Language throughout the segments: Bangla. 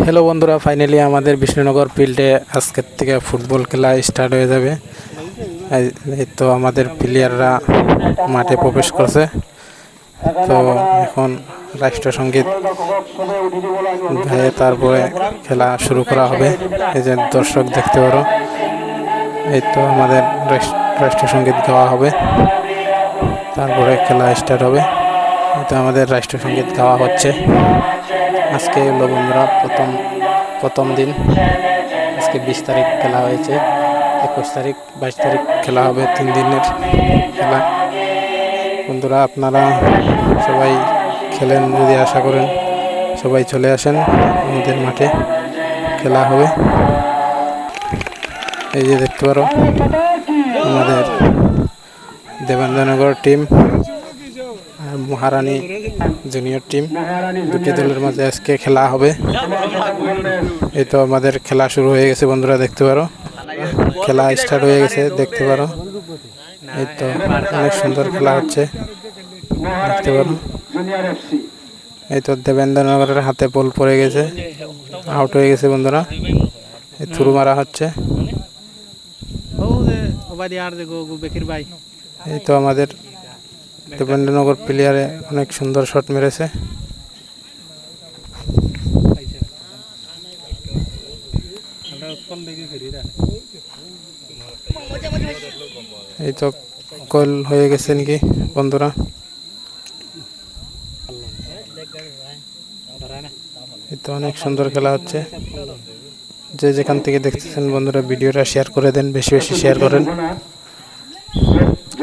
হ্যালো বন্ধুরা, ফাইনালি আমাদের বিষ্ণুনগর ফিল্ডে আজকের থেকে ফুটবল খেলা স্টার্ট হয়ে যাবে। এই তো আমাদের প্লেয়াররা মাঠে প্রবেশ করছে। তো এখন রাষ্ট্রসঙ্গীত গায়ে তারপরে খেলা শুরু করা হবে। এই যে দর্শক দেখতে পারো, এই তো আমাদের রাষ্ট্রসঙ্গীত গাওয়া হবে, তারপরে খেলা স্টার্ট হবে। এই তো আমাদের রাষ্ট্রসঙ্গীত গাওয়া হচ্ছে। আজকে হলো বন্ধুরা প্রথম দিন। আজকে 20 তারিখ খেলা হয়েছে, 21 তারিখ 22 তারিখ খেলা হবে, 3 দিনের খেলা। বন্ধুরা আপনারা সবাই খেলেন যদি আশা করেন, সবাই চলে আসেন আমাদের মাঠে, খেলা হবে। এই যে দেখতে পারো আমাদের দেবেন্দ্রনগর টিম আর মহারানী জুনিয়র টিম, দুটি দলের মাঝে আজকে খেলা হবে। এই তো আমাদের খেলা শুরু হয়ে গেছে বন্ধুরা, দেখতে পারো খেলা স্টার্ট হয়ে গেছে, দেখতে পারো। এই তো অনেক সুন্দর খেলা হচ্ছে, দেখতে পারো। এই তো দেবেন্দ্রনগরের হাতে বল পড়ে গেছে, আউট হয়ে গেছে বন্ধুরা। এই থ্রু মারা হচ্ছে। এই তো আমাদের দেবেন্দ্রনগর প্লেয়ারে অনেক সুন্দর শট মেরেছে। এই তো গোল হয়ে গেছে নাকি বন্ধুরা। এই তো অনেক সুন্দর খেলা হচ্ছে। যে যেখান থেকে দেখতেছেন বন্ধুরা, ভিডিওটা শেয়ার করে দেন, বেশি বেশি শেয়ার করেন।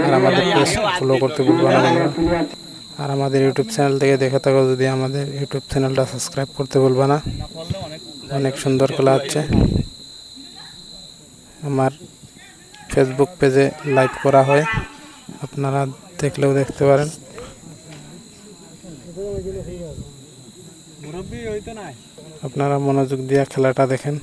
আর আমাদের পেজ ফলো করতে ভুলবেন না বন্ধুরা। আর আমাদের ইউটিউব চ্যানেল থেকে দেখে থাকো যদি, আমাদের ইউটিউব চ্যানেলটা সাবস্ক্রাইব করতে ভুলবে না। অনেক সুন্দর খেলা হচ্ছে। আমার ফেসবুক পেজে লাইভ করা হয়, আপনারা দেখলেও দেখতে পারেন। আপনারা মনোযোগ দিয়ে খেলাটা দেখেন।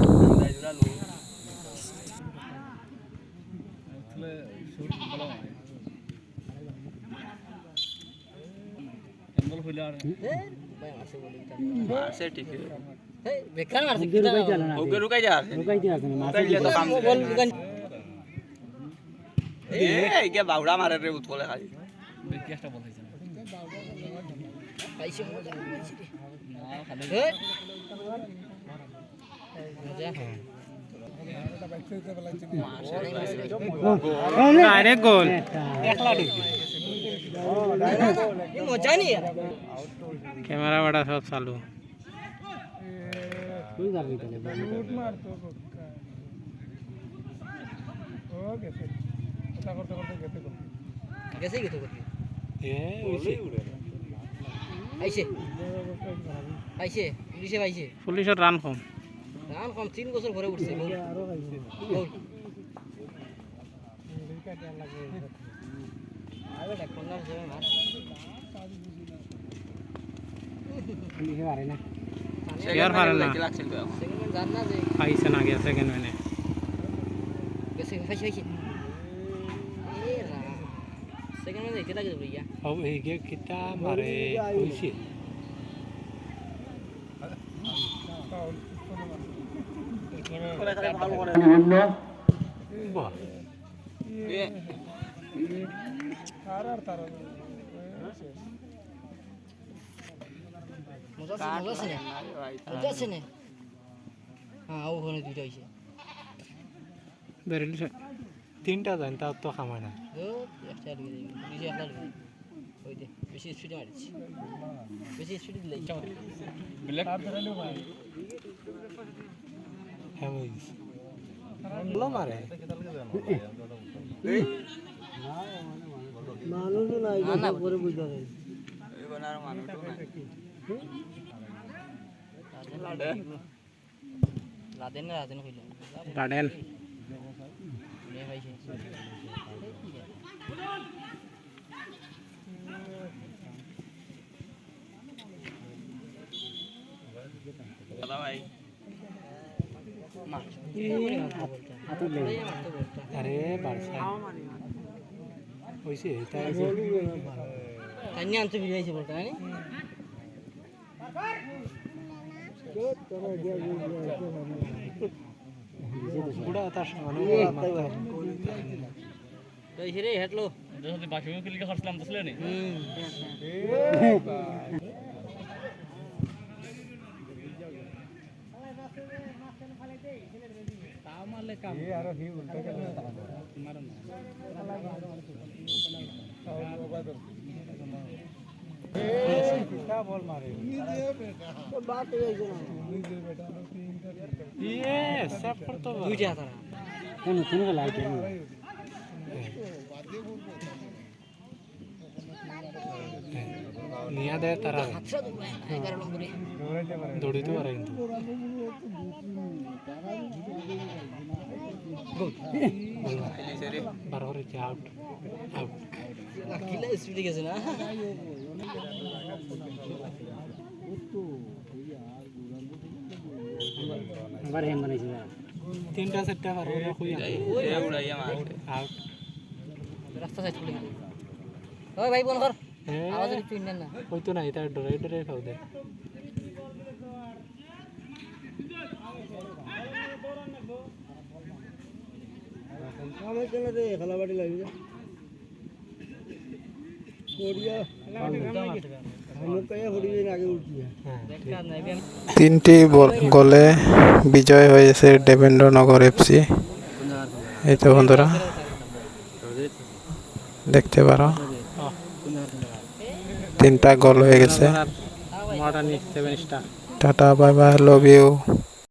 বাউড়া মারে রে উৎকলে খালি গোল ক্যামেরা বাড়া সব চালু। পুলিশের রান কম 3 বছর ঘরে উঠছে। পাইছে না গেছে কেন এনে কিতা মারে হইছে। তিনটা যান তাও তো খামায় না। বেশি স্পিডে মারিছি, বেশি স্পিডে দিলে মারে মানুষ নাই পরে বুঝতে লাদেন না লাদেন হইল গার্ডেন মে ভাইছে দাদা ভাই अरे बारसा वैसे अन्य आमचं भिजायचं बोलता এই হিরে হেটলো যদি বাকি ক্লিক করছিলাম তো ছিল নি দুইটা তারা কোন লাইট নিয়ে দেয় তারা 11 নম্বরে দৌড়িতে পারে কিন্তু বারবার আউট আউট কিলা স্পিডে গেছে না আবার হেম বানাইছে তিনটা চারটা বারবার কই উড়াইয়া মারছে আউট রাস্তা সাইড করে ওই ভাই বল কর আওয়াজ একটু ইন্ডিয়ান না ওই তো না এটা ডরে ডরে খাও দে আমার জন্য রে খেলাবাড়ি লাগবে কোরিয়া আমরা কয়ে হড়িয়ে আগে উঠি দেখা নাই তিনটি গোলে বিজয় হয়েছে দেবেন্দ্রনগর এফসি এই তো বন্ধুরা দেখতে পারো তিনটা গোল হয়ে গেছে tata bye bye love you